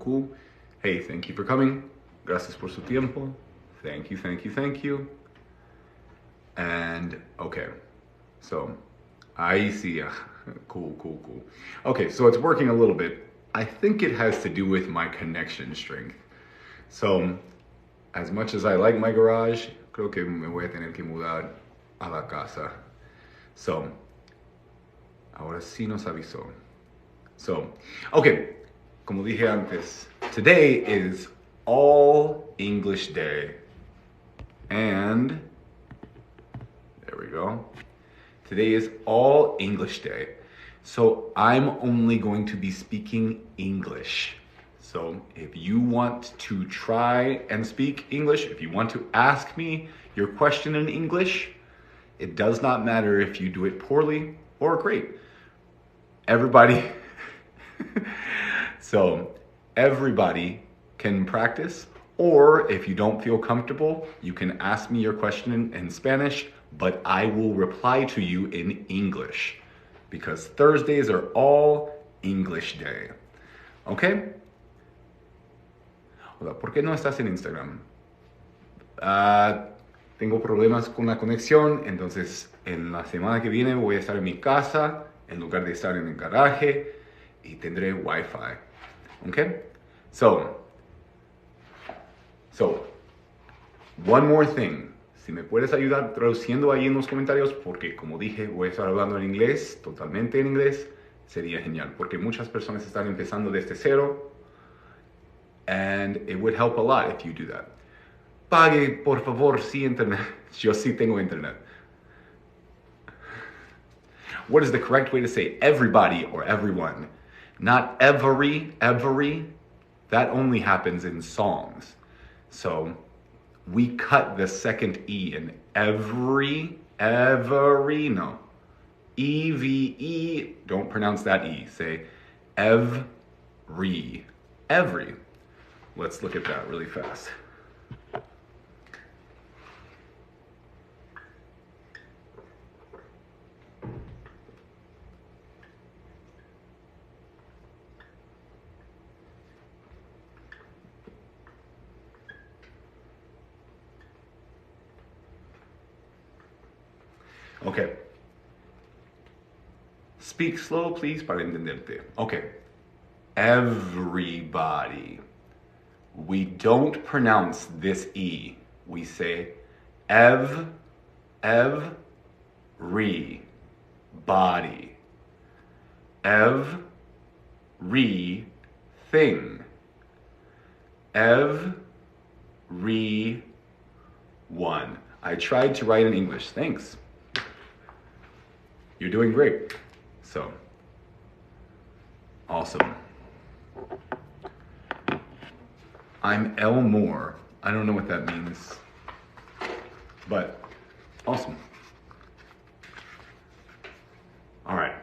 Cool. Hey, thank you for coming. Gracias por su tiempo. Thank you. And okay, so I see. Cool. Okay, so it's working a little bit. I think it has to do with my connection strength. So, as much as I like my garage, creo que me voy a tener que mudar a la casa. So, ahora sí nos avisó. So, okay, como dije antes, today is All English Day. And, there we go. Today is All English Day. So I'm only going to be speaking English. So if you want to try and speak English, if you want to ask me your question in English, it does not matter if you do it poorly or great. Everybody, so everybody can practice, or if you don't feel comfortable, you can ask me your question in Spanish, but I will reply to you in English. Because Thursdays are all English Day. ¿Ok? Hola, ¿por qué no estás en Instagram? Tengo problemas con la conexión, entonces en la semana que viene voy a estar en mi casa en lugar de estar en el garaje y tendré Wi-Fi. ¿Ok? So, one more thing. Si me puedes ayudar traduciendo ahí en los comentarios, porque como dije, voy a estar hablando en inglés, totalmente en inglés, sería genial, porque muchas personas están empezando desde cero, and it would help a lot if you do that. Pague, por favor, sí internet. Yo sí tengo internet. What is the correct way to say everybody or everyone? Not every. That only happens in songs. So, we cut the second E in every, no. E-V-E, don't pronounce that E. Say every. Let's look at that really fast. Okay. Speak slow, please, para entenderte. Okay. Everybody. We don't pronounce this E. We say re, body. Thing. One. I tried to write in English. Thanks. You're doing great. So, awesome. I'm Elmore. I don't know what that means, but awesome. All right.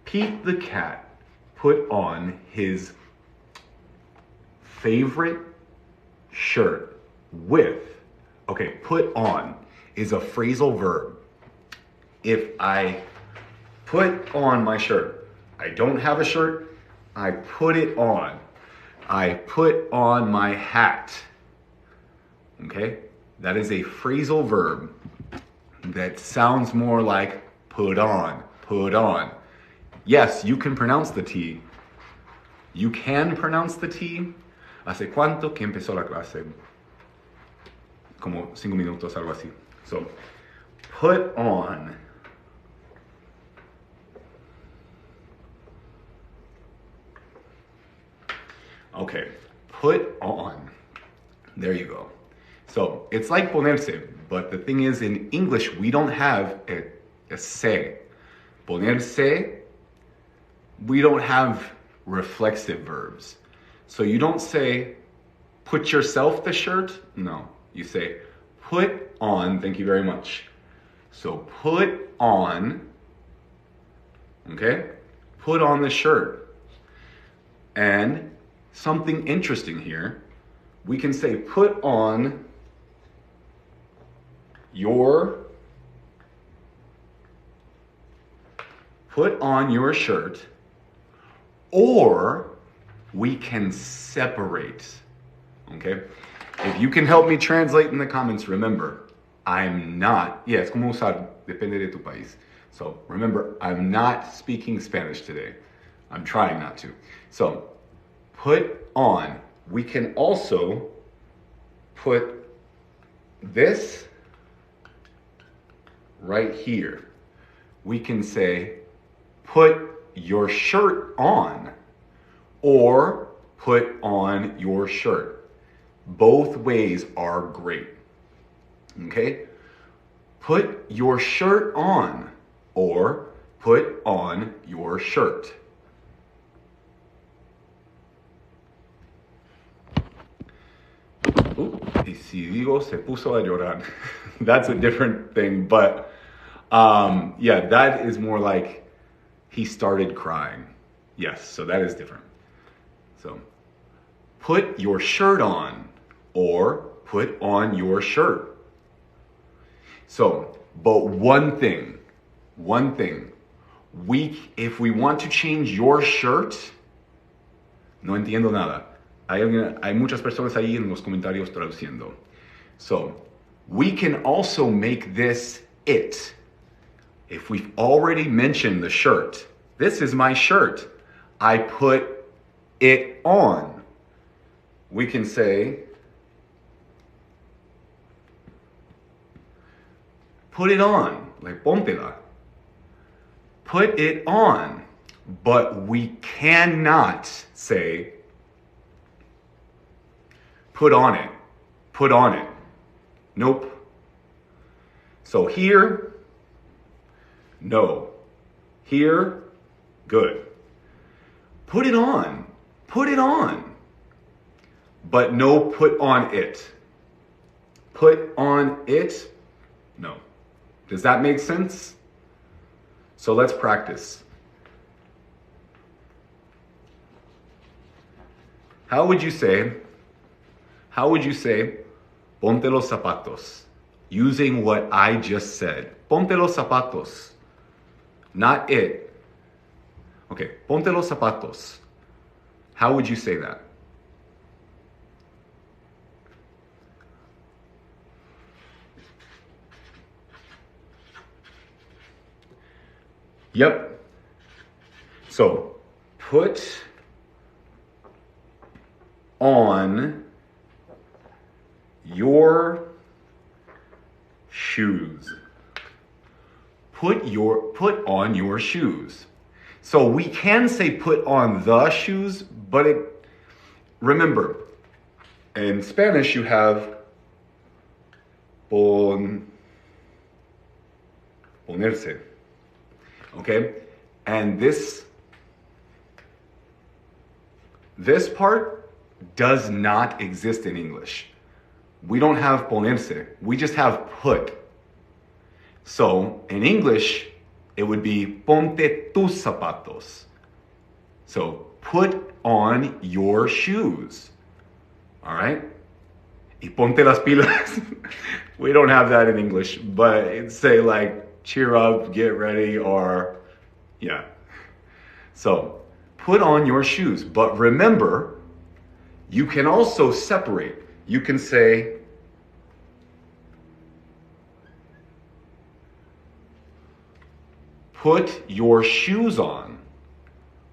Pete the cat put on his favorite shirt with, okay, put on is a phrasal verb. If I put on my shirt, I don't have a shirt, I put it on. I put on my hat. Okay? That is a phrasal verb that sounds more like put on. Yes, you can pronounce the T. You can pronounce the T. ¿Hace cuánto que empezó la clase? Como 5 minutos, algo así. So, put on. Okay, put on. There you go. So it's like ponerse, but the thing is in English, we don't have a se. Ponerse, we don't have reflexive verbs. So you don't say, put yourself the shirt. No, you say, put on, thank you very much. So put on, okay? Put on the shirt. And something interesting here, we can say put on your shirt, or we can separate. Okay? If you can help me translate in the comments, remember, I'm not, yeah, es como usar, depende de tu país. So remember, I'm not speaking Spanish today. I'm trying not to. So put on. We can also put this right here. We can say, put your shirt on, or put on your shirt. Both ways are great. Okay? Put your shirt on, or put on your shirt. Y si digo se puso a llorar, that's a different thing, but yeah, that is more like he started crying. Yes, so that is different. So, put your shirt on, or put on your shirt. So, but one thing, if we want to change your shirt, no entiendo nada. Hay muchas personas ahí en los comentarios traduciendo. So, we can also make this it. If we've already mentioned the shirt, this is my shirt. I put it on. We can say, put it on, like póntela. Put it on. But we cannot say, put on it. Put on it. Nope. So here, no. Here, good. Put it on. Put it on. But no, put on it. Put on it, no. Does that make sense? So let's practice. How would you say, ponte los zapatos, using what I just said? Ponte los zapatos, not it. Okay, ponte los zapatos. How would you say that? Yep. So, put on your shoes. Put on your shoes. So we can say put on the shoes, but remember, in Spanish you have ponerse. Okay? And this part does not exist in English. We don't have ponerse. We just have put. So in English, it would be ponte tus zapatos. So put on your shoes. All right? Y ponte las pilas. We don't have that in English, but it's say like cheer up, get ready, or yeah. So put on your shoes. But remember, you can also separate. You can say, put your shoes on.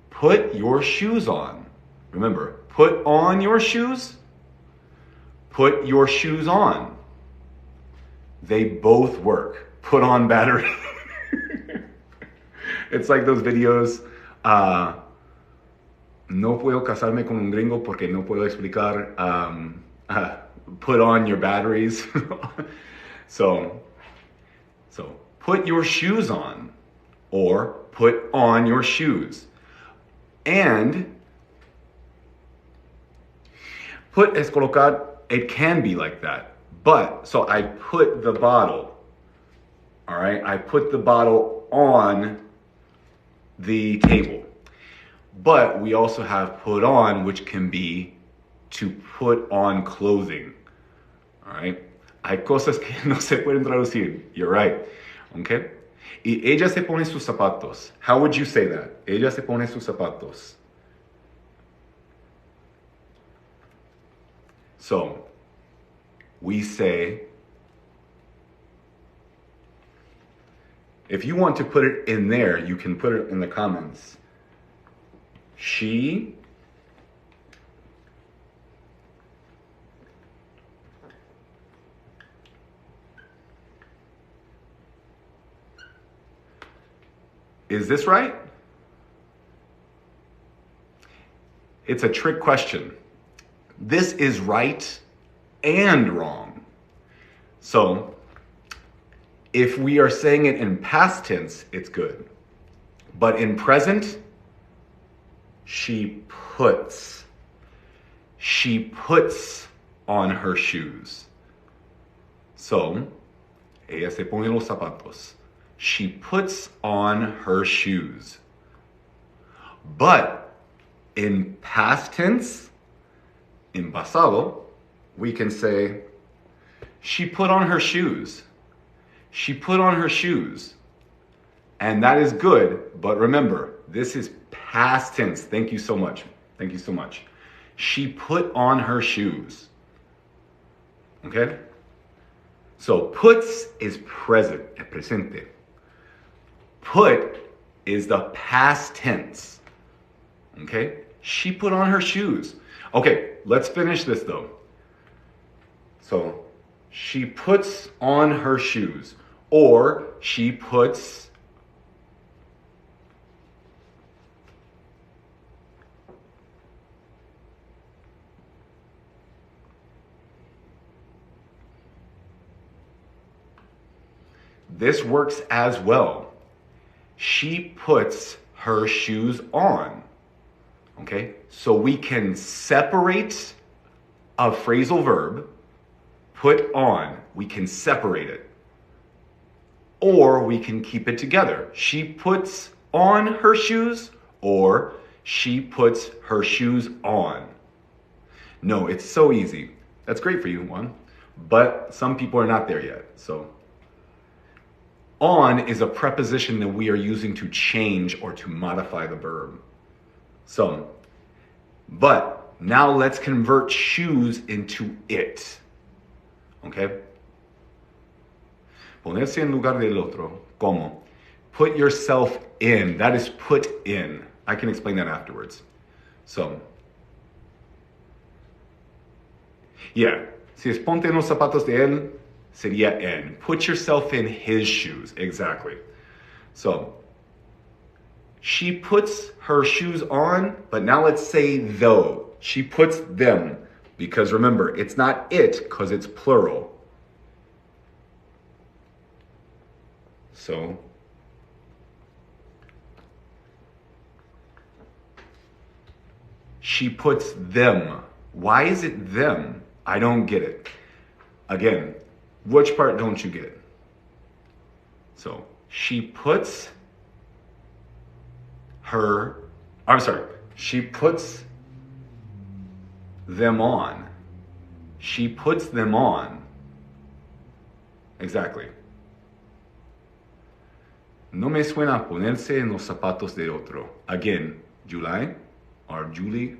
Put your shoes on. Remember, put on your shoes. Put your shoes on. They both work. Put on battery. It's like those videos. No puedo casarme con un gringo porque no puedo explicar. Put on your batteries. So put your shoes on, or put on your shoes. And put es colocar, it can be like that. But, so I put the bottle, all right? I put the bottle on the table. But we also have put on, which can be to put on clothing, all right? Hay cosas que no se pueden traducir. You're right, okay? Y ella se pone sus zapatos. How would you say that? Ella se pone sus zapatos. So we say, if you want to put it in there, you can put it in the comments. She Is this right? It's a trick question. This is right and wrong. So, if we are saying it in past tense, it's good. But in present, she puts on her shoes. So, ella se pone los zapatos. She puts on her shoes. But in past tense, in pasado, we can say, she put on her shoes. She put on her shoes. And that is good, but remember, this is past tense. Thank you so much. Thank you so much. She put on her shoes. Okay? So puts is present, es presente. Put is the past tense. Okay? She put on her shoes. Okay, let's finish this though. So, she puts on her shoes. Or she puts this works as well. She puts her shoes on. Okay? So we can separate a phrasal verb, put on. We can separate it. Or we can keep it together. She puts on her shoes, or she puts her shoes on. No, it's so easy. That's great for you, Juan. But some people are not there yet. So on is a preposition that we are using to change or to modify the verb. So, but now let's convert shoes into it. Okay? Ponerse en lugar del otro. ¿Cómo? Put yourself in. That is put in. I can explain that afterwards. So, yeah. Si es ponte en los zapatos de él, sería en. Put yourself in his shoes. Exactly. So, she puts her shoes on, but now let's say though. She puts them. Because remember, it's not it because it's plural. So, she puts them. Why is it them? I don't get it. Again, which part don't you get? So, she puts she puts them on. She puts them on. Exactly. No me suena ponerse en los zapatos del otro. Again, July or Julie,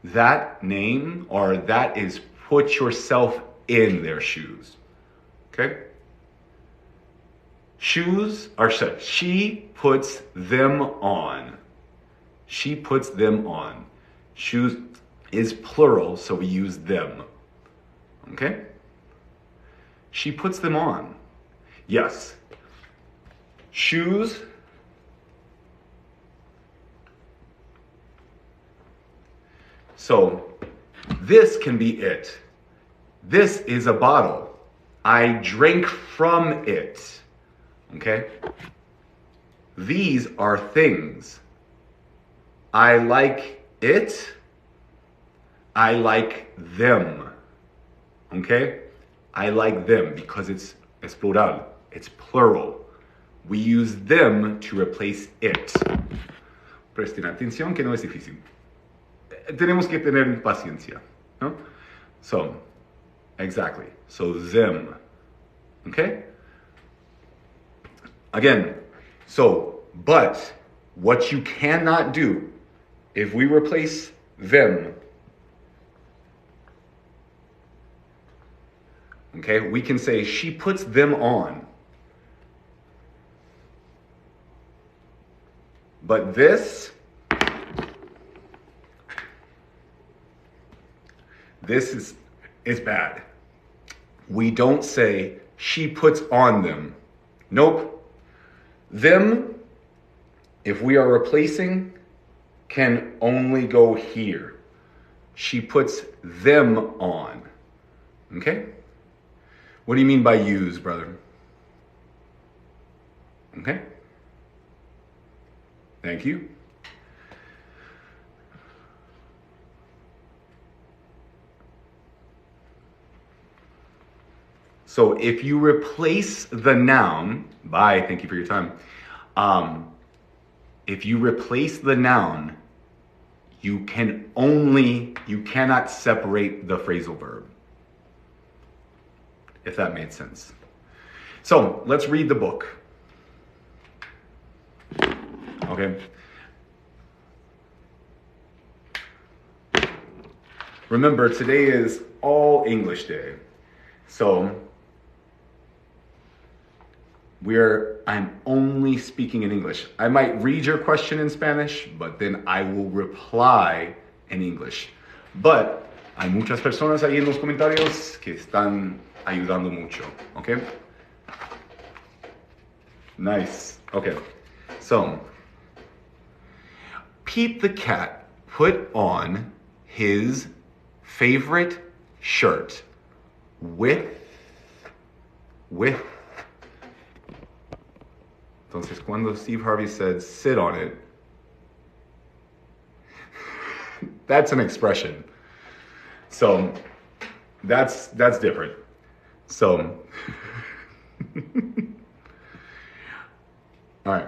that name or that is put yourself in their shoes. Okay? Shoes are said. She puts them on. She puts them on. Shoes is plural, so we use them. Okay? She puts them on. Yes. Shoes. So, this can be it. This is a bottle. I drank from it. Okay? These are things. I like it. I like them. Okay? I like them because it's plural. It's plural. We use them to replace it. Presten atención que no es difícil. Tenemos que tener paciencia, ¿no? So, exactly. So, them. Okay? Again, so, but what you cannot do, if we replace them Okay, we can say she puts them on. But this is bad. We don't say she puts on them. Nope. Them, if we are replacing, can only go here. She puts them on. Okay? What do you mean by use, brother? Okay? Thank you. So if you replace the noun, bye, thank you for your time. If you replace the noun, you cannot separate the phrasal verb. If that made sense. So let's read the book. Okay. Remember, today is all English day. So I'm only speaking in English. I might read your question in Spanish, but then I will reply in English. But hay muchas personas ahí en los comentarios que están ayudando mucho. Okay? Nice. Okay. So, Pete the cat put on his favorite shirt with Entonces, cuando Steve Harvey said sit on it, that's an expression. So, that's different. So, all right.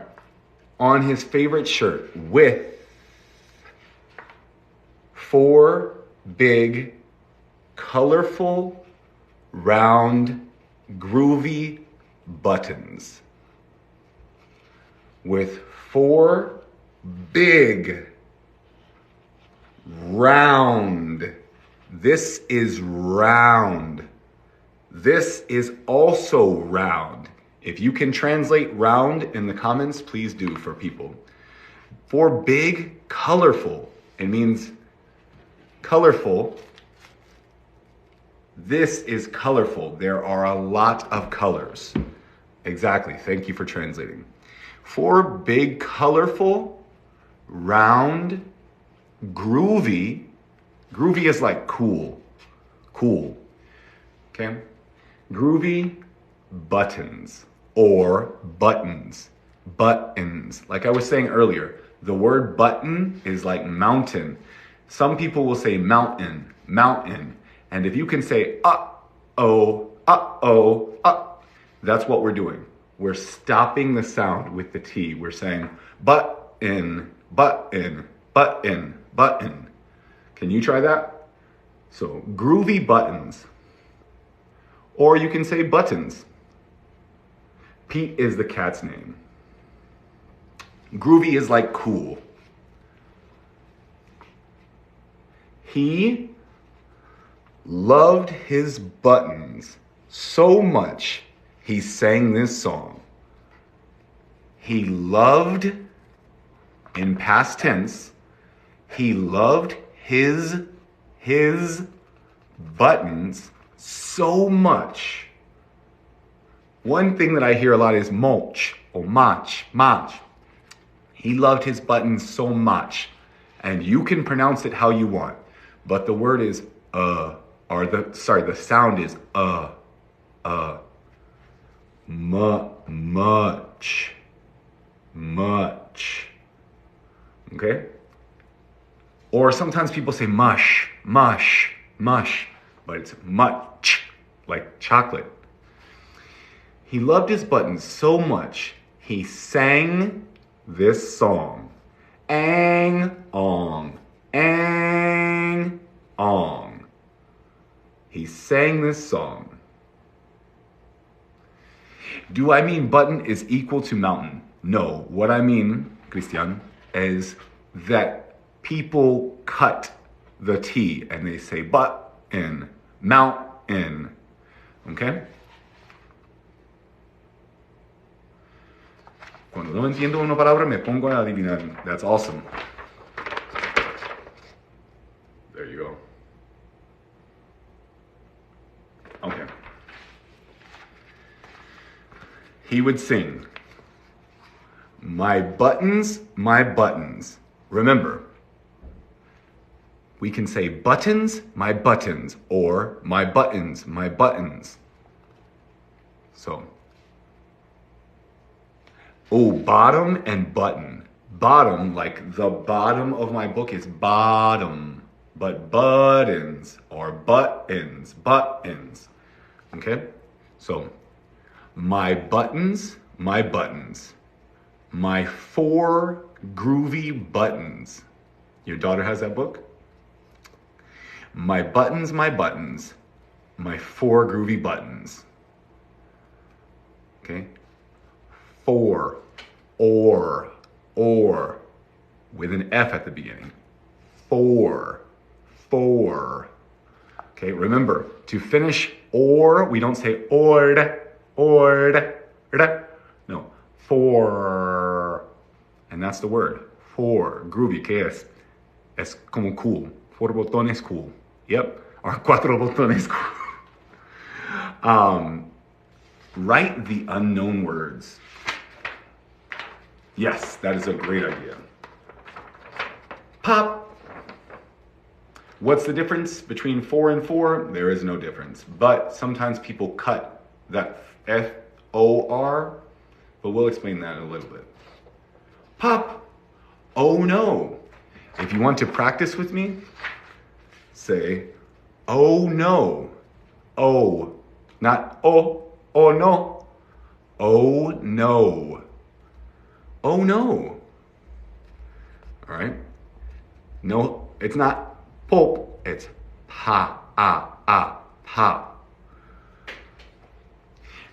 On his favorite shirt with 4 big, colorful, round, groovy buttons. With 4 big, round. This is round. This is also round. If you can translate round in the comments, please do for people. 4 big, colorful. It means colorful. This is colorful. There are a lot of colors. Exactly. Thank you for translating. 4 big, colorful, round, groovy. Groovy is like cool. Cool. Okay? Groovy buttons or buttons. Buttons. Like I was saying earlier, the word button is like mountain. Some people will say mountain, mountain. And if you can say uh-oh, that's what we're doing. We're stopping the sound with the T. We're saying button, button, button, button. Can you try that? So groovy buttons. Or you can say buttons. Pete is the cat's name. Groovy is like cool. He loved his buttons so much he sang this song. He loved, in past tense, he loved his buttons so much. One thing that I hear a lot is mulch or mach. He loved his buttons so much. And you can pronounce it how you want. But the word is the sound is much. Okay? Or sometimes people say mush, but it's much, like chocolate. He loved his buttons so much, he sang this song. Ang, ong, ang, ong. He sang this song. Do I mean button is equal to mountain? No. What I mean, Christian, is that people cut the T and they say button, mountain. Okay? Cuando no entiendo una palabra, me pongo a adivinar. That's awesome. There you go. Okay. He would sing, my buttons, my buttons. Remember, we can say buttons, or my buttons, my buttons. So, oh, bottom and button. Bottom, like the bottom of my book is bottom, but buttons or buttons, buttons. Okay? So, my buttons, my buttons. My 4 groovy buttons. Your daughter has that book? My buttons, my buttons. My 4 groovy buttons. Okay? 4, or, with an F at the beginning. 4. Okay, remember, to finish or, we don't say ord. No, 4. And that's the word. 4. Groovy, ¿qué es? Es como cool. 4 botones cool. Yep. Or 4 botones cool. Write the unknown words. Yes, that is a great idea. Pop. What's the difference between 4 and 4? There is no difference. But sometimes people cut that F-O-R, but we'll explain that in a little bit. Pop. Oh no. If you want to practice with me, say, oh no. Oh, not oh no. Oh no. Oh no. All right? No, it's not pop, it's pa, pa.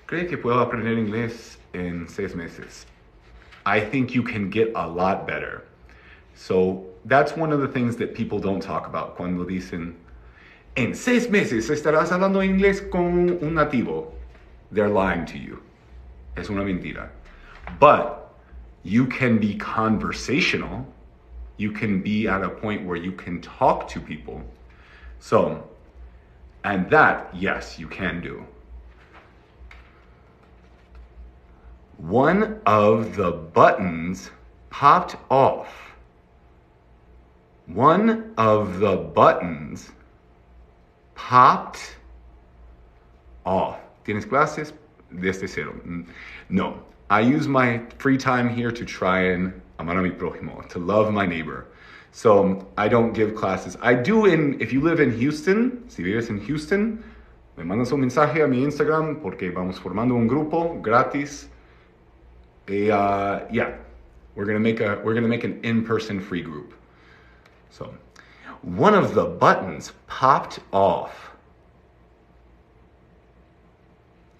¿Cree que puedo aprender inglés en 6 meses? I think you can get a lot better. So that's one of the things that people don't talk about cuando dicen, en 6 meses estarás hablando inglés con un nativo. They're lying to you. Es una mentira. But you can be conversational. You can be at a point where you can talk to people. So, and that, yes, you can do. One of the buttons popped off. One of the buttons popped off. ¿Tienes clases? Desde cero. No. I use my free time here to try and amar a mi prójimo, to love my neighbor. So I don't give classes. I do if you live in Houston, si vives en Houston, me mandas un mensaje a mi Instagram porque vamos formando un grupo gratis. Yeah, we're gonna make an in-person free group. So, one of the buttons popped off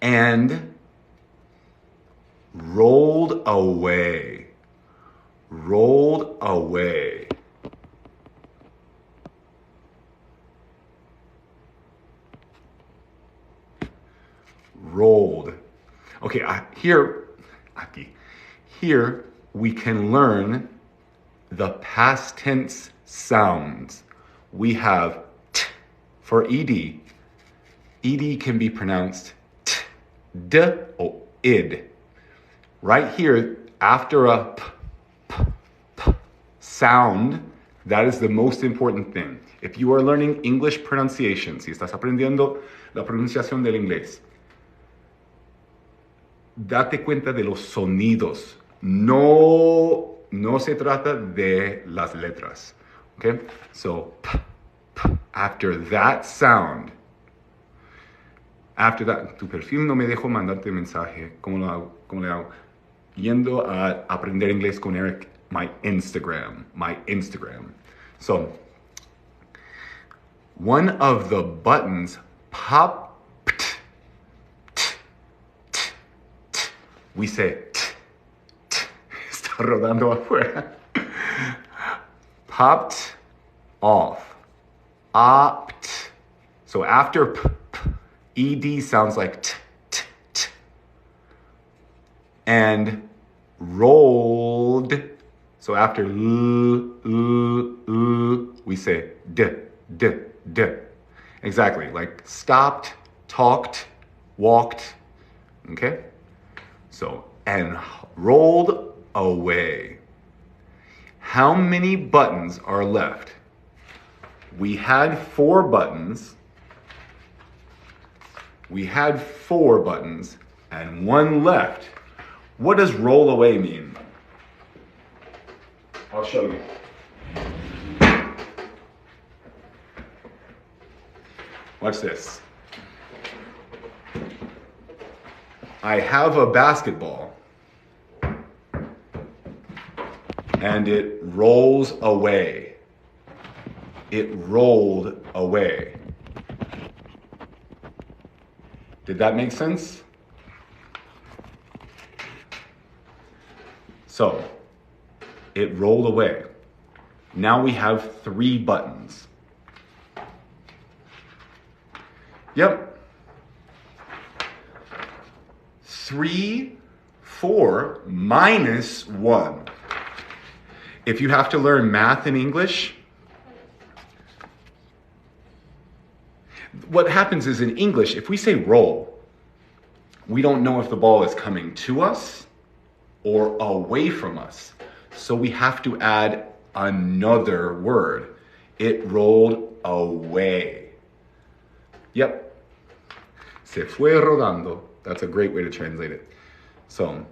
and rolled away. Rolled away. Rolled. Okay, here we can learn the past tense sounds. We have t for ed. Ed can be pronounced t, d, or id. Right here, after a p sound, that is the most important thing. If you are learning English pronunciation, si estás aprendiendo la pronunciación del inglés, date cuenta de los sonidos. No se trata de las letras. Okay? So, after that sound, after that, tu perfil no me dejó mandarte mensaje. ¿Cómo le hago? Yendo a aprender inglés con Eric, my Instagram. So, one of the buttons popped. We say está rodando afuera. Popped off. Opt. So after ED sounds like t, t, t. And rolled. So after we say d, d, d. Exactly, like stopped, talked, walked. Okay? So, and rolled away. How many buttons are left? We had 4 buttons. We had 4 buttons and 1 left. What does roll away mean? I'll show you. Watch this. I have a basketball and it rolls away. It rolled away. Did that make sense? So, it rolled away. Now we have 3 buttons. Yep. 3, 4 minus 1. If you have to learn math in English, what happens is in English, if we say roll, we don't know if the ball is coming to us or away from us. So we have to add another word. It rolled away. Yep. Se fue rodando. That's a great way to translate it. So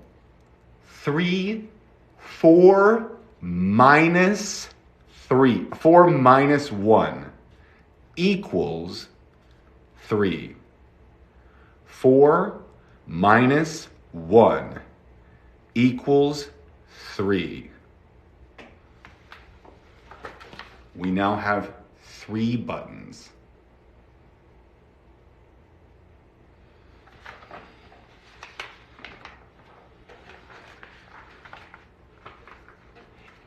3, 4 minus 3. 4 minus 1 equals 3. 4 minus 1 equals 3. We now have 3 buttons.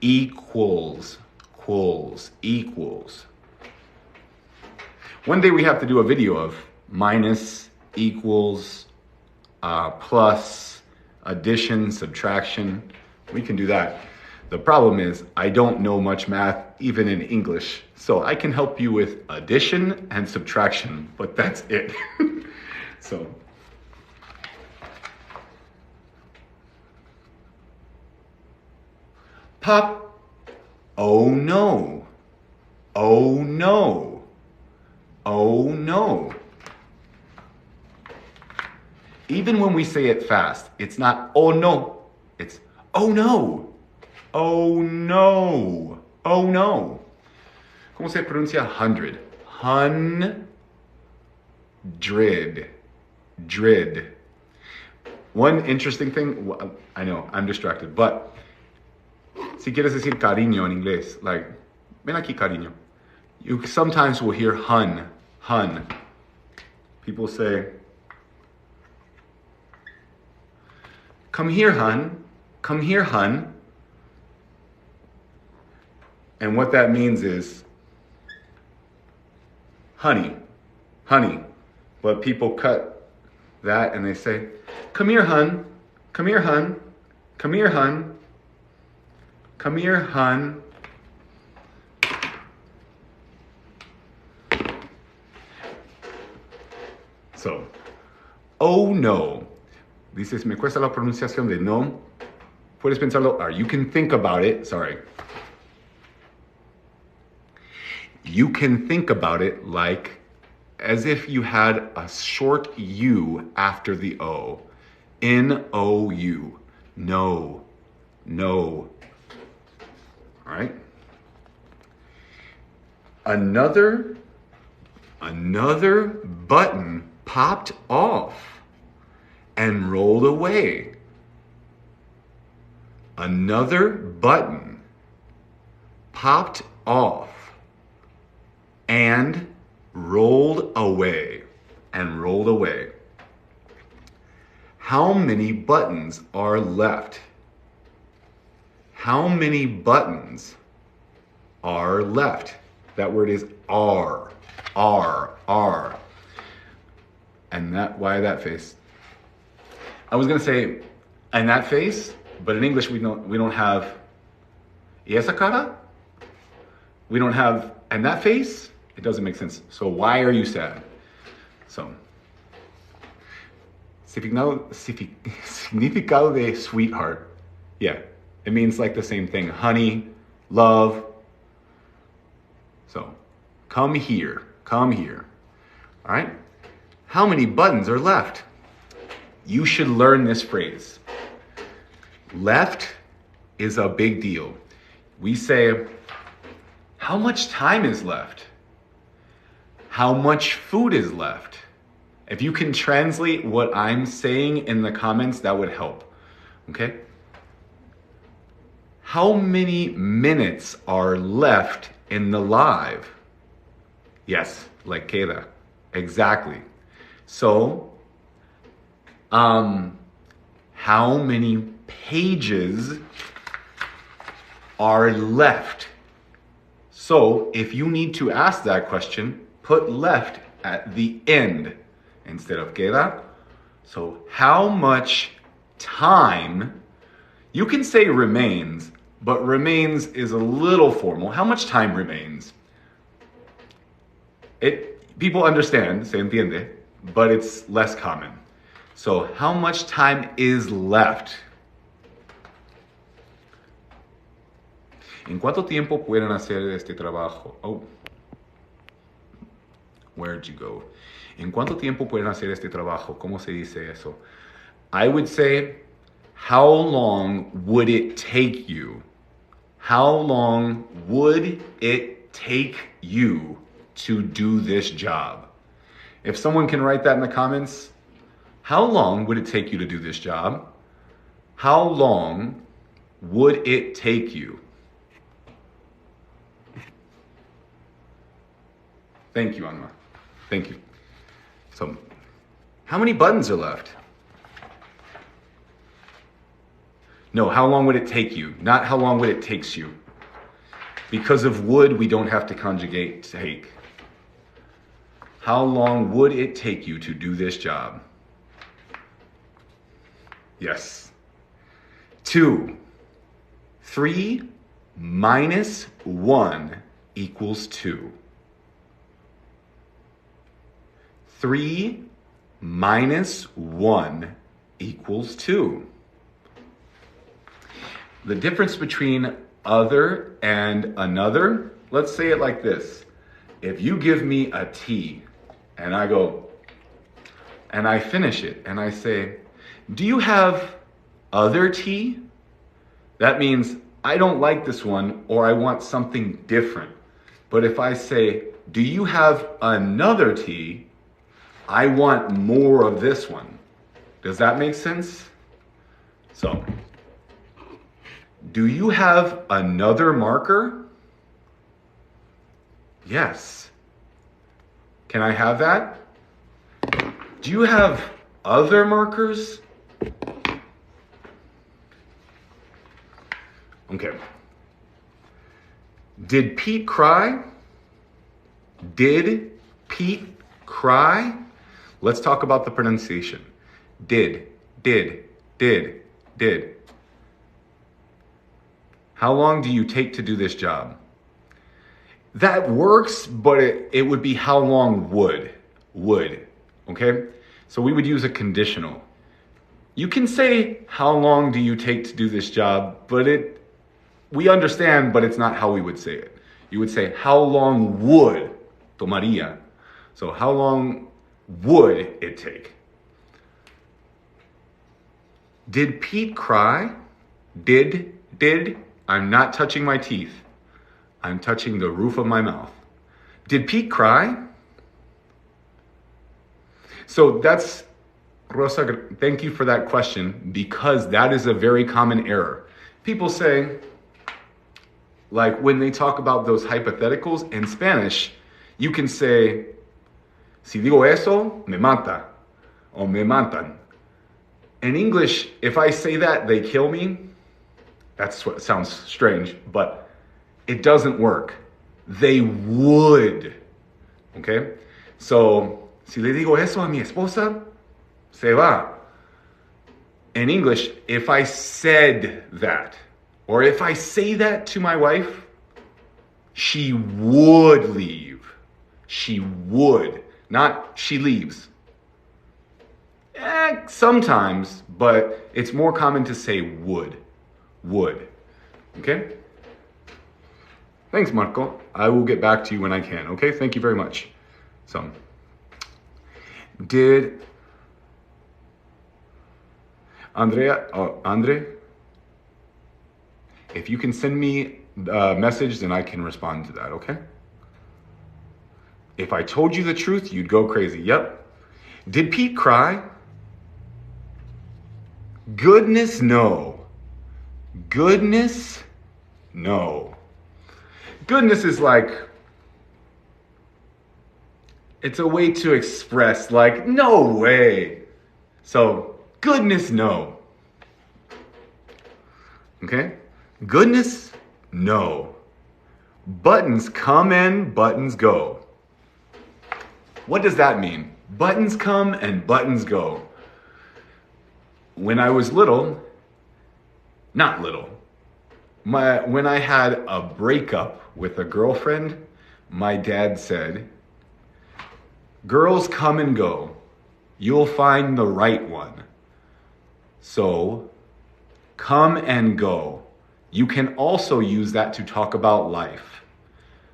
Equals, quals, equals. One day we have to do a video of minus, equals, plus, addition, subtraction. We can do that. The problem is I don't know much math even in English, so I can help you with addition and subtraction, but that's it. So pop. Oh no. Oh no. Oh no. Even when we say it fast, it's not oh no. It's oh no. Oh no. Oh no. ¿Cómo se pronuncia 100? Hundred. Drid. One interesting thing, I know, I'm distracted, but si quieres decir cariño en inglés, like, ven aquí cariño. You sometimes will hear hun. People say, come here, hun. Come here, hun. And what that means is, honey. But people cut that and they say, come here, hun. Come here, hun. Come here, hun. Come here, hun. So, oh no. Dices, me cuesta la pronunciación de no. Puedes pensarlo, or you can think about it. Sorry. You can think about it like as if you had a short U after the O. N-O-U. No. No. All right? Another button popped off and rolled away. Another button popped off and rolled away. How many buttons are left? How many buttons are left? That word is are. Why that face? I was gonna say, and that face, but in English we don't have, y esa cara? We don't have, and that face? It doesn't make sense. So why are you sad? So, significado de sweetheart. Yeah, it means like the same thing. Honey, love. So, come here. All right? How many buttons are left? You should learn this phrase. Left is a big deal. We say, how much time is left? How much food is left? If you can translate what I'm saying in the comments, that would help. Okay? How many minutes are left in the live? Yes, like queda. Exactly. So, how many pages are left? So, if you need to ask that question, put left at the end instead of queda. So, how much time, you can say remains, but remains is a little formal. How much time remains? People understand, se entiende, but it's less common. So, how much time is left? ¿En cuánto tiempo pueden hacer este trabajo? Oh, where'd you go? ¿En cuánto tiempo pueden hacer este trabajo? ¿Cómo se dice eso? I would say, how long would it take you? How long would it take you to do this job? If someone can write that in the comments, how long would it take you to do this job? How long would it take you? Thank you, Anma. Thank you. So, how many buttons are left? No, how long would it take you? Not how long would it takes you. Because of would, we don't have to conjugate take. How long would it take you to do this job? Yes. 2. 3 minus 1 equals 2. 3 minus 1 equals 2. The difference between other and another, let's say it like this. If you give me a tea and I go, and I finish it and I say, do you have other tea? That means I don't like this one or I want something different. But if I say, do you have another tea? I want more of this one. Does that make sense? So, do you have another marker? Yes. Can I have that? Do you have other markers? Okay. Did Pete cry? Did Pete cry? Let's talk about the pronunciation. Did. How long do you take to do this job? That works, but it would be how long would, okay? So we would use a conditional. You can say, how long do you take to do this job? But we understand, but it's not how we would say it. You would say, how long would, tomaría. So how long would it take? Did Pete cry? Did. I'm not touching my teeth. I'm touching the roof of my mouth. Did Pete cry? So that's, Rosa, thank you for that question, because that is a very common error. People say, like when they talk about those hypotheticals in Spanish, you can say, si digo eso, me mata, or me matan. In English, if I say that, they kill me. That's what sounds strange, but it doesn't work. They would, okay? So Si le digo eso a mi esposa, se va. In English, if I said that, or if I say that to my wife, she would leave. She would. Not she leaves. Sometimes, but it's more common to say would. Would. Okay? Thanks, Marco. I will get back to you when I can. Okay? Thank you very much. So, did Andre, if you can send me a message, then I can respond to that, okay? If I told you the truth, you'd go crazy. Yep. Did Pete cry? Goodness, no. Goodness, no. Goodness is like, it's a way to express like, no way. So, goodness, no. Okay? Goodness, no. Buttons come and buttons go. What does that mean? Buttons come and buttons go. When I was little, not little, when I had a breakup with a girlfriend, my dad said, girls come and go. You'll find the right one. So, come and go. You can also use that to talk about life.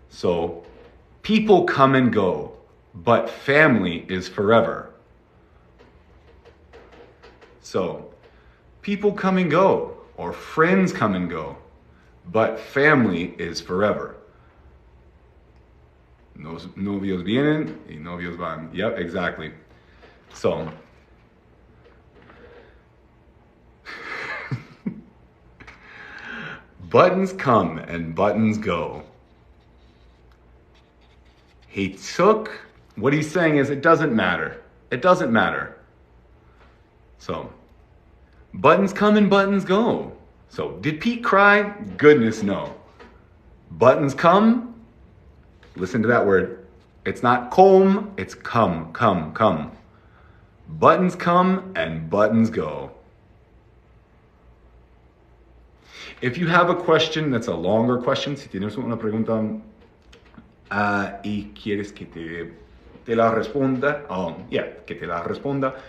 So, people come and go, but family is forever. So, people come and go, or friends come and go, but family is forever. Los novios vienen y novios van. Yep, exactly. So, buttons come and buttons go. He took, what he's saying is it doesn't matter. It doesn't matter. So, buttons come and buttons go. So, did Pete cry? Goodness, no. Buttons come, listen to that word. It's not come, it's come, come, come. Buttons come and buttons go. If you have a question that's a longer question, si tienes una pregunta y quieres que te la responda, que te la responda,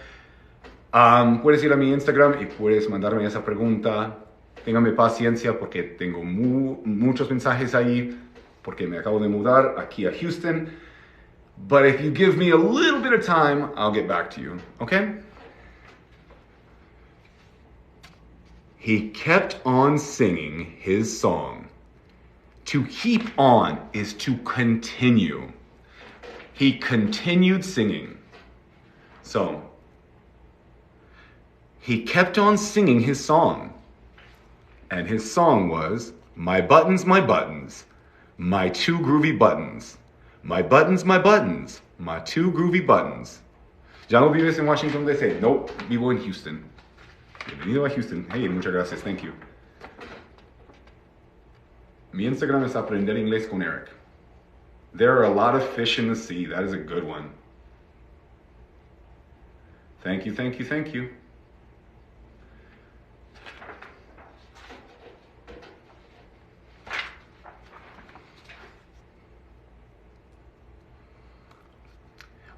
puedes ir a mi Instagram y puedes mandarme esa pregunta. Téngame paciencia porque tengo muchos mensajes ahí porque me acabo de mudar aquí a Houston. But if you give me a little bit of time, I'll get back to you, okay? He kept on singing his song. To keep on is to continue. He continued singing. So, he kept on singing his song. And his song was, my buttons, my two groovy buttons. My buttons, my two groovy buttons. ¿Ya no vives en Washington, D.C.? No, vivo en Houston. Bienvenido a Houston. Hey, muchas gracias. Thank you. Mi Instagram es Aprender Inglés con Eric. There are a lot of fish in the sea. That is a good one. Thank you, thank you, thank you.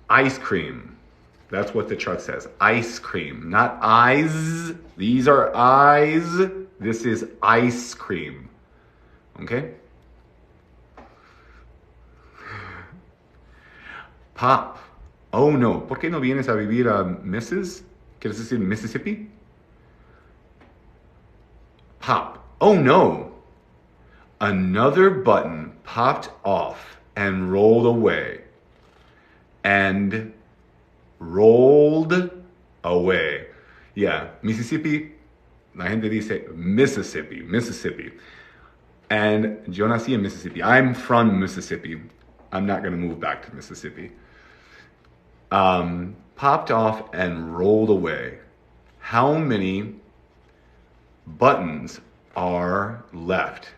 Ice cream. That's what the chart says. Ice cream, not eyes. These are eyes. This is ice cream. Okay? Pop. Oh no. ¿Por qué no vienes a vivir a Mrs.? ¿Quieres decir Mississippi? Pop. Oh no. Another button popped off and rolled away. And rolled away. Yeah, Mississippi, la gente dice Mississippi. And yo nací en Mississippi. I'm from Mississippi. I'm not going to move back to Mississippi. Popped off and rolled away. How many buttons are left?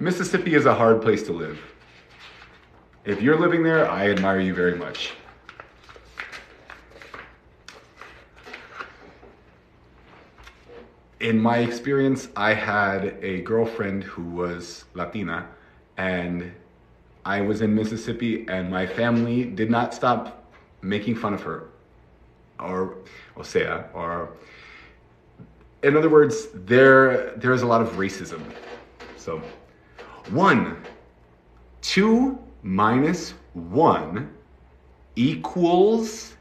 Mississippi is a hard place to live. If you're living there, I admire you very much. In my experience, I had a girlfriend who was Latina, and I was in Mississippi, and my family did not stop making fun of her. Or in other words, there's a lot of racism. So, 2 minus 1 equals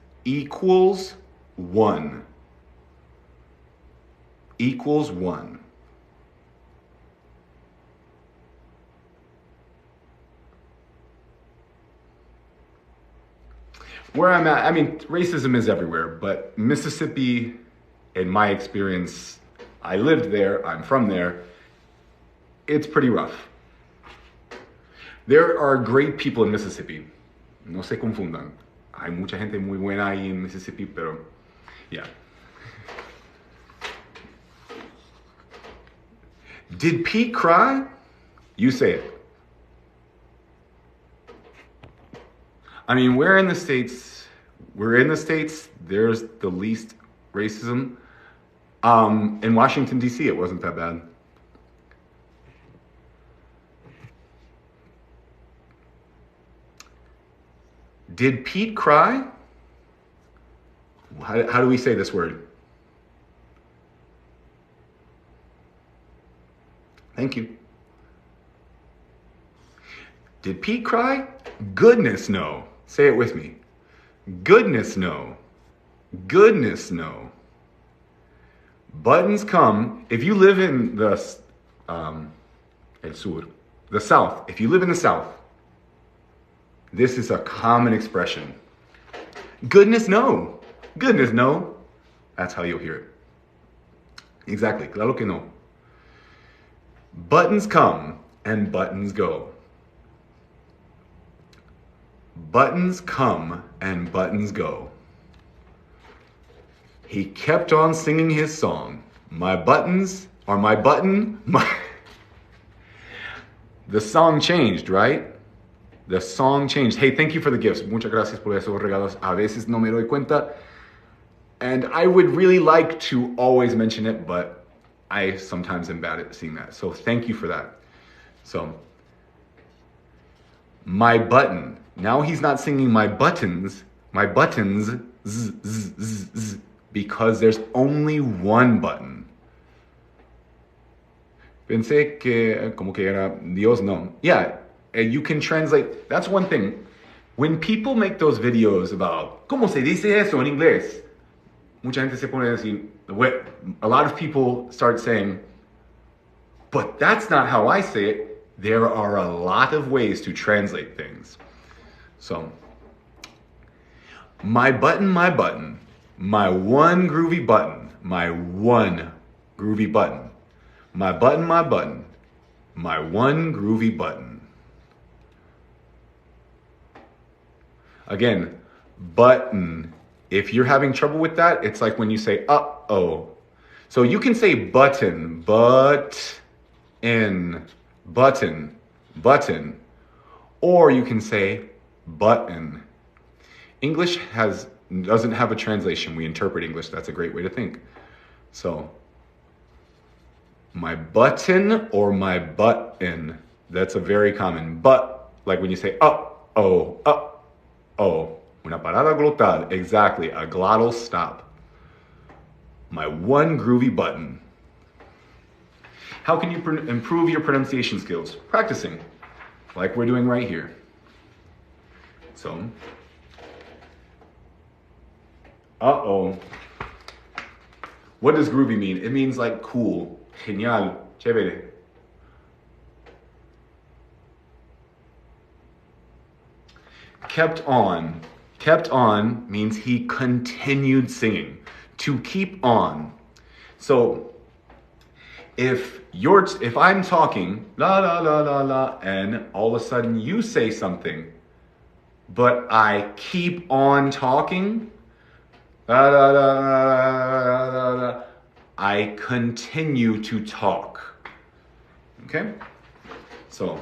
1. Equals 1. Where I'm at, I mean, racism is everywhere, but Mississippi, in my experience, I lived there, I'm from there, it's pretty rough. There are great people in Mississippi. No se confundan. Hay mucha gente muy buena ahí en Mississippi, pero yeah. Did Pete cry? You say it. I mean, we're in the States. There's the least racism. In Washington, D.C., it wasn't that bad. Did Pete cry? How do we say this word? Thank you. Did Pete cry? Goodness no. Say it with me. Goodness no. Goodness no. Buttons come. If you live in the El Sur, the South, if you live in the South, this is a common expression. Goodness no. Goodness no. That's how you'll hear it. Exactly. Claro que no. Buttons come and buttons go. Buttons come and buttons go. He kept on singing his song. My buttons are my button. The song changed, right? The song changed. Hey, thank you for the gifts. Muchas gracias por esos regalos. A veces no me doy cuenta. And I would really like to always mention it, but I sometimes am bad at seeing that. So thank you for that. So, my button. Now he's not singing my buttons, z, z, z, z, because there's only one button. Pensé que como que era Dios no. Yeah, you can translate. That's one thing. When people make those videos about ¿cómo se dice eso en inglés? Mucha gente se pone a decir, a lot of people start saying, but that's not how I say it. There are a lot of ways to translate things. So, my button, my one groovy button, my one groovy button, my button, my one groovy button. Again, button. If you're having trouble with that, it's like when you say uh-oh. So you can say button, button, or you can say button. English doesn't have a translation. We interpret English. That's a great way to think. So, my button or my button. That's a very common. But, like when you say uh-oh. Una parada glotal. Exactly. A glottal stop. My one groovy button. How can you improve your pronunciation skills? Practicing, like we're doing right here. So, uh-oh. What does groovy mean? It means like cool, genial, chévere. Kept on means he continued singing. To keep on. So, if I'm talking, la la la la la, and all of a sudden you say something, but I keep on talking, la la la la la la, I continue to talk. Okay? So,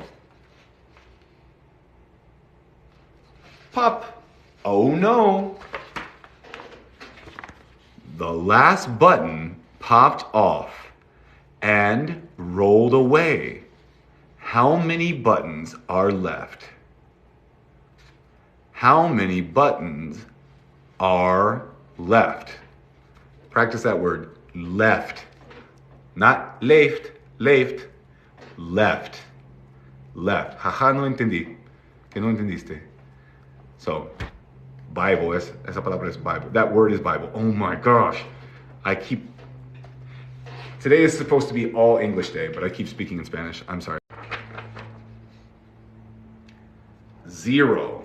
Pop. Oh no. The last button popped off and rolled away. How many buttons are left? How many buttons are left? Practice that word, left. Not left, left, left. Left. Jaja, no entendí. ¿Qué no entendiste? So, Bible, esa palabra es Bible. That word is Bible. Oh my gosh. Today is supposed to be all English day, but I keep speaking in Spanish. I'm sorry. 0.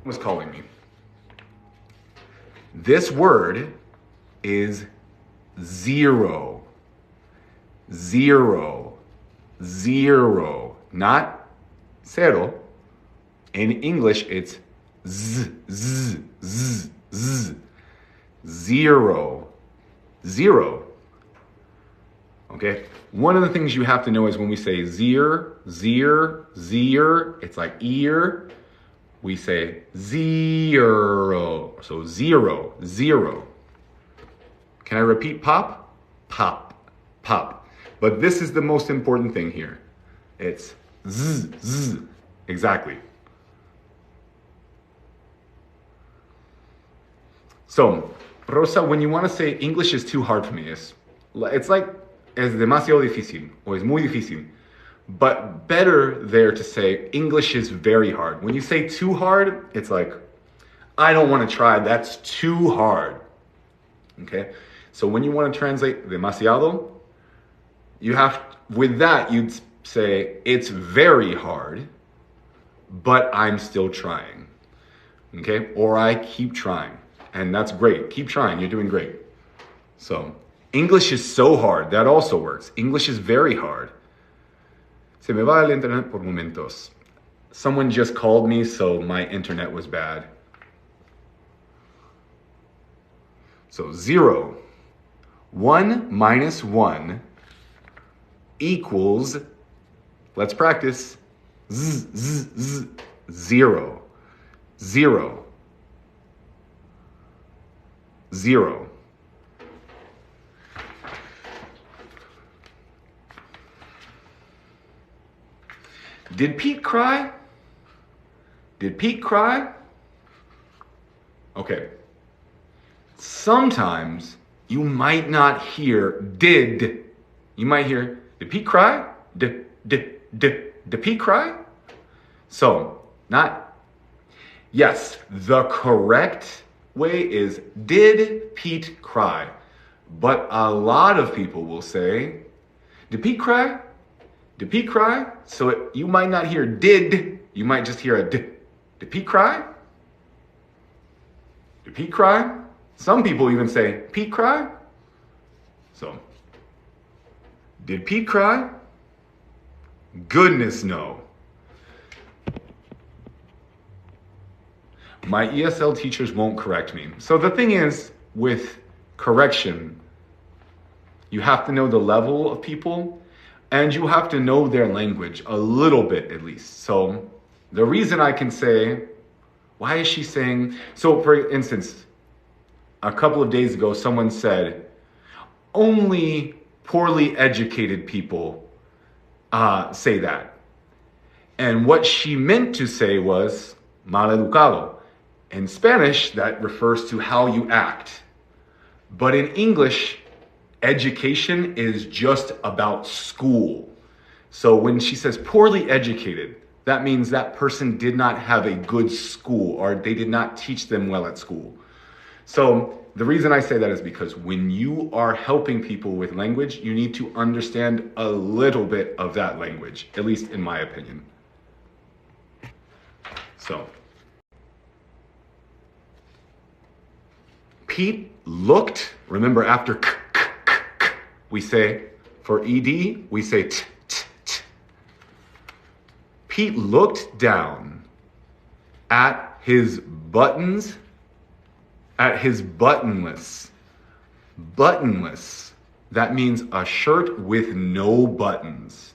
Was calling me. This word is 0. 0. 0. Not cero. In English, it's z, z, z, z. 0. 0. Okay? One of the things you have to know is when we say zir, it's like ear. We say 0. So 0, 0. Can I repeat pop? Pop, pop. But this is the most important thing here. It's z, z. Exactly. So, Rosa, when you want to say English is too hard for me, it's like es demasiado difícil or es muy difícil. But better there to say English is very hard. When you say too hard, it's like, I don't want to try, that's too hard. Okay? So when you want to translate demasiado, with that, you'd say, it's very hard, but I'm still trying. Okay? Or I keep trying. And that's great. Keep trying. You're doing great. So, English is so hard. That also works. English is very hard. Se me va el internet por momentos. Someone just called me, so my internet was bad. So 0. 1 minus 1 equals, let's practice, z, z, z, 0. 0. 0. Did Pete cry? Did Pete cry? Okay. Sometimes you might not hear did. You might hear, did Pete cry? Did Pete cry? So, yes, the correct way is, did Pete cry? But a lot of people will say, did Pete cry? Did Pete cry? So you might not hear did, you might just hear a did. Did Pete cry? Did Pete cry? Some people even say, Pete cry? So, did Pete cry? Goodness no. My ESL teachers won't correct me. So the thing is, with correction, you have to know the level of people, and you have to know their language a little bit at least. So the reason I can say, why is she saying, so for instance, a couple of days ago, someone said, only poorly educated people say that. And what she meant to say was, mal educado. In Spanish, that refers to how you act. But in English, education is just about school. So when she says poorly educated, that means that person did not have a good school, or they did not teach them well at school. So the reason I say that is because when you are helping people with language, you need to understand a little bit of that language, at least in my opinion. So, Pete looked, remember after k, we say, for ed, we say t, t, t. Pete looked down at his buttons, at his buttonless. That means a shirt with no buttons.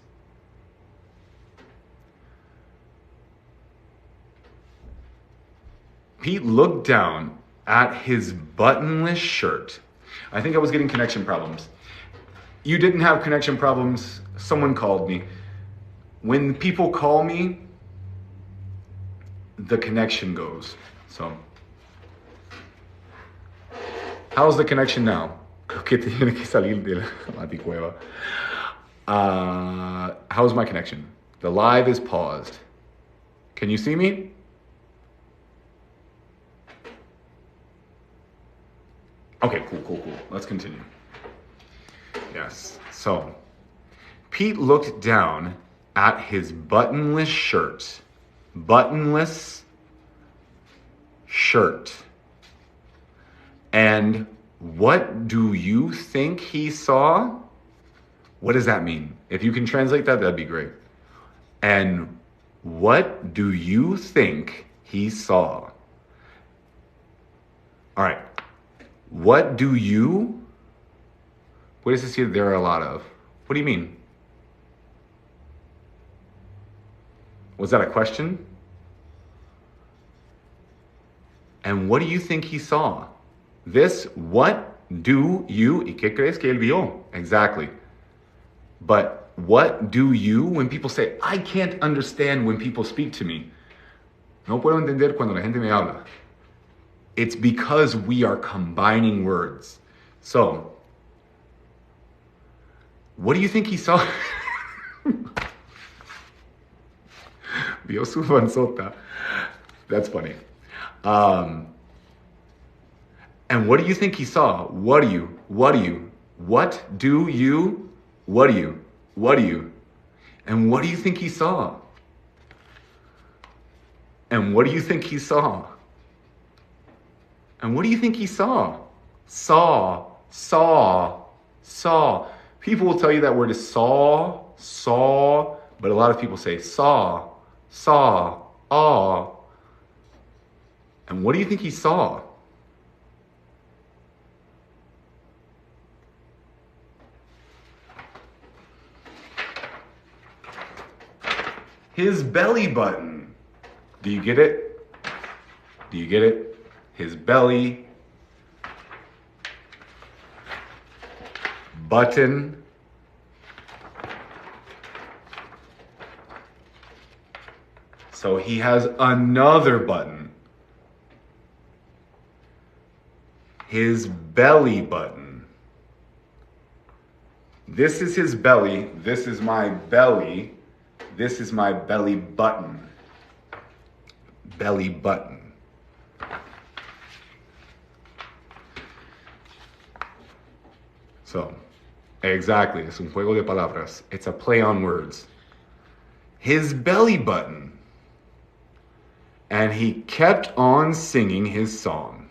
Pete looked down at his buttonless shirt. I think I was getting connection problems. You didn't have connection problems. Someone called me. When people call me, the connection goes. So, how's the connection now? Que tiene que salir de la maticueva. How's my connection? The live is paused. Can you see me? Okay, cool. Let's continue. Yes. So, Pete looked down at his buttonless shirt. Buttonless shirt. And what do you think he saw? What does that mean? If you can translate that, that'd be great. And what do you think he saw? All right. What do you? Puedes decir there are a lot of. What do you mean? Was that a question? And what do you think he saw? This, what do you? ¿Y qué crees que él vio? Exactly. But what do you, when people say, I can't understand when people speak to me. No puedo entender cuando la gente me habla. It's because we are combining words. So, what do you think he saw? Vio su panzota. That's funny. And what do you think he saw? What do you? And what do you think he saw? And what do you think he saw? And what do you think he saw? Saw. People will tell you that word is saw, but a lot of people say saw, aw. And what do you think he saw? His belly button. Do you get it? His belly button. So he has another button. His belly button. This is his belly. This is my belly. This is my belly button. Belly button. So, exactly. Es un juego de palabras. It's a play on words. His belly button. And he kept on singing his song.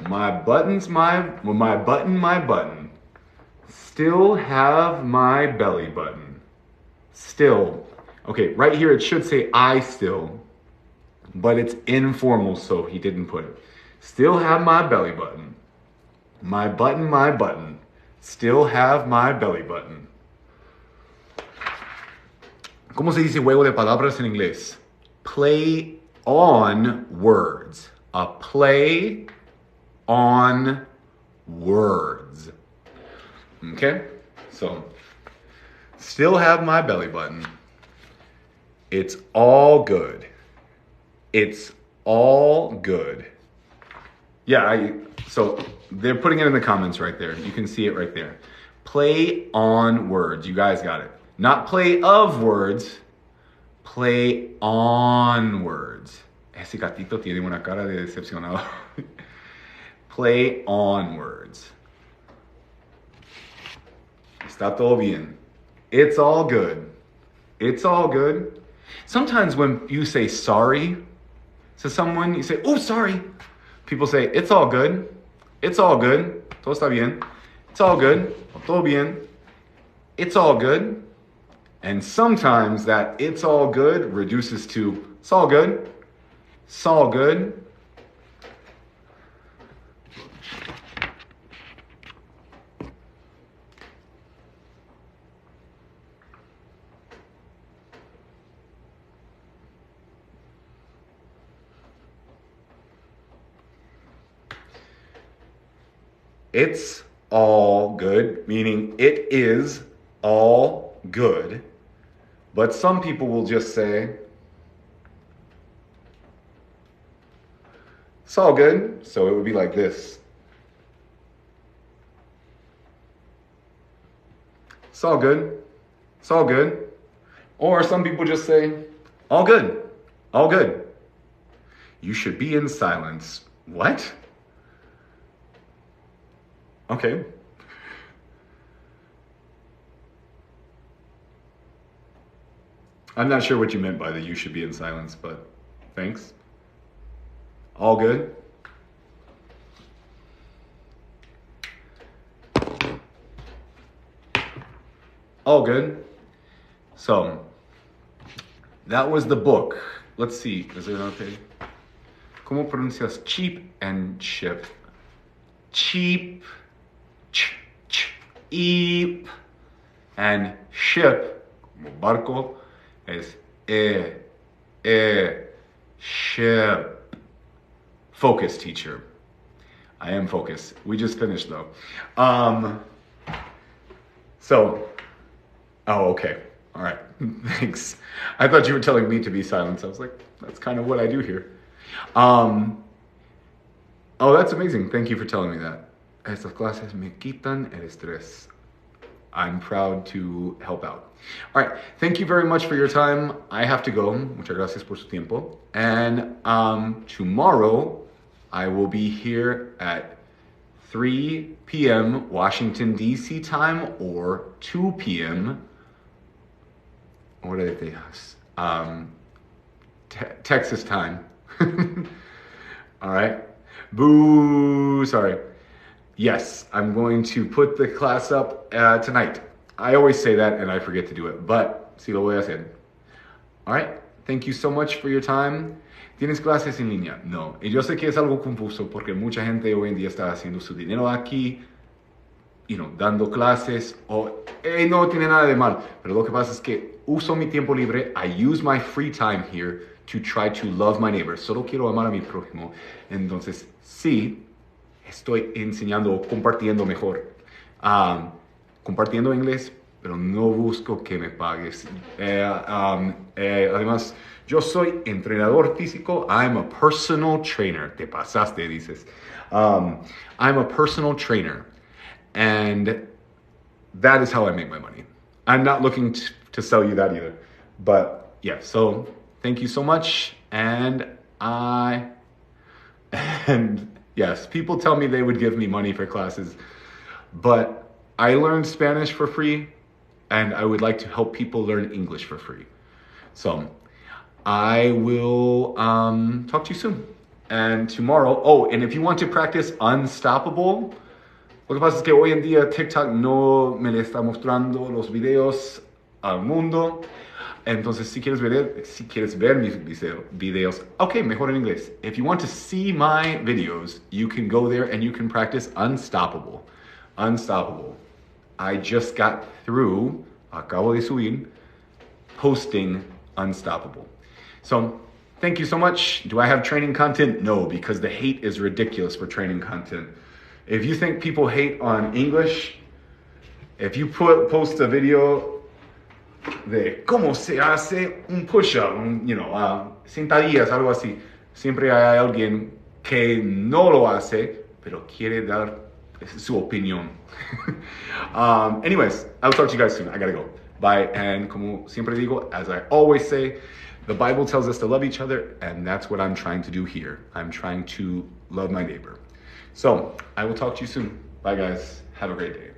My button. Still have my belly button. Still. Okay, right here it should say I still. But it's informal, so he didn't put it. Still have my belly button. My button. Still have my belly button. ¿Cómo se dice juego de palabras en inglés? Play on words. A play on words. Okay? So, still have my belly button. It's all good. It's all good. Yeah, so they're putting it in the comments right there. You can see it right there. Play on words. You guys got it. Not play of words. Play on words. Ese gatito tiene una cara de decepcionado. Play on words. Está todo bien. It's all good. It's all good. Sometimes when you say sorry to someone, you say, oh, sorry. People say, it's all good. It's all good. Todo está bien. It's all good. Todo bien. It's all good. And sometimes that it's all good reduces to, it's all good. It's all good. It's all good, meaning it is all good. But some people will just say, it's all good. So it would be like this. It's all good. It's all good. Or some people just say, all good. All good. You should be in silence. What? Okay. I'm not sure what you meant by the you should be in silence, but thanks. All good? All good. So, that was the book. Let's see. Is there another page? ¿Cómo pronuncias cheap and ship? Cheap, cheap, and ship, como barco, es ship. Focus, teacher. I am focused. We just finished though. Oh, okay. All right. Thanks. I thought you were telling me to be silent. So I was like, that's kind of what I do here. Oh, that's amazing. Thank you for telling me that. Estas clases me quitan el estrés. I'm proud to help out. All right. Thank you very much for your time. I have to go. Muchas gracias por su tiempo. And tomorrow I will be here at 3 p.m. Washington, D.C. time or 2 p.m. Hora de Texas. Texas time. All right. Boo. Sorry. Yes, I'm going to put the class up tonight. I always say that and I forget to do it, but sí lo voy a hacer. All right. Thank you so much for your time. ¿Tienes clases en línea? No. Y yo sé que es algo confuso porque mucha gente hoy en día está haciendo su dinero aquí, dando clases, no tiene nada de mal. Pero lo que pasa es que uso mi tiempo libre. I use my free time here to try to love my neighbor. Solo quiero amar a mi prójimo. Entonces, sí, estoy enseñando o compartiendo mejor. Compartiendo inglés, pero no busco que me pagues. Además, yo soy entrenador físico. I'm a personal trainer. Te pasaste, dices. I'm a personal trainer. And that is how I make my money. I'm not looking to sell you that either. But yeah, so thank you so much. And yes, people tell me they would give me money for classes, but I learned Spanish for free and I would like to help people learn English for free. So I will talk to you soon. And tomorrow, and if you want to practice Unstoppable, lo que pasa es que hoy en día TikTok no me le está mostrando los videos al mundo. Entonces, si quieres ver mis videos, okay, mejor en inglés. If you want to see my videos, you can go there and you can practice Unstoppable. Unstoppable. I just got through, acabo de subir, posting Unstoppable. So, thank you so much. Do I have training content? No, because the hate is ridiculous for training content. If you think people hate on English, if you post a video de cómo se hace un push-up, sentadillas, algo así, siempre hay alguien que no lo hace, pero quiere dar su opinión. Anyways, I'll talk to you guys soon. I gotta go. Bye. And como siempre digo, as I always say, the Bible tells us to love each other, and that's what I'm trying to do here. I'm trying to love my neighbor. So, I will talk to you soon. Bye, guys. Have a great day.